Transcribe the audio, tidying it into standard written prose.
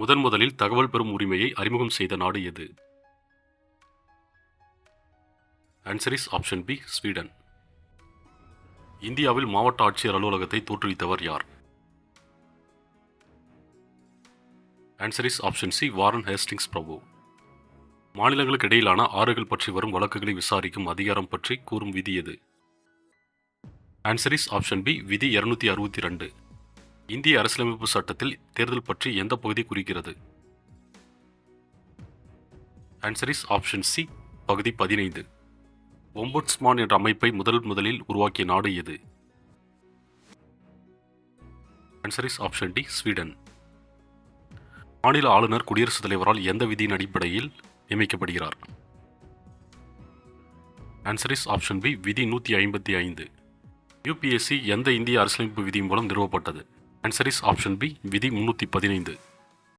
முதலில் தகவல் பெறும் உரிமையை அறிமுகம் செய்த நாடு எது? Answer is option B, Sweden. இந்தியாவில் மாவட்ட ஆட்சியர் அலுவலகத்தை தோற்றுவித்தவர் யார்? Answer is option C, Warren Hastings பிரபு. மாநிலங்களுக்கு இடையிலான ஆறுகள் பற்றி வரும் வழக்குகளை விசாரிக்கும் அதிகாரம் பற்றி கூறும் விதி எது? ஆன்சர் இஸ் ஆப்ஷன் பி, விதி 262. இந்திய அரசியலமைப்பு சட்டத்தில் தேர்தல் பற்றி எந்த பகுதி குறிக்கிறது? ஆன்சர் இஸ் ஆப்ஷன் சி, பகுதி 15. ஒம்புட்ஸ்மான் என்ற அமைப்பை முதலில் உருவாக்கிய நாடு எது? Answer is option D, Sweden. மாநில ஆளுநர் குடியரசுத் தலைவரால் எந்த விதியின் அடிப்படையில் நியமிக்கப்படுகிறார்? ஆன்சர் இஸ் ஆப்ஷன் பி, விதி 155. UPSC எந்த இந்திய அரசியலமைப்பு விதி மூலம் நிறுவப்பட்டது? ஆன்சர் இஸ் ஆப்ஷன் பி, விதி 315.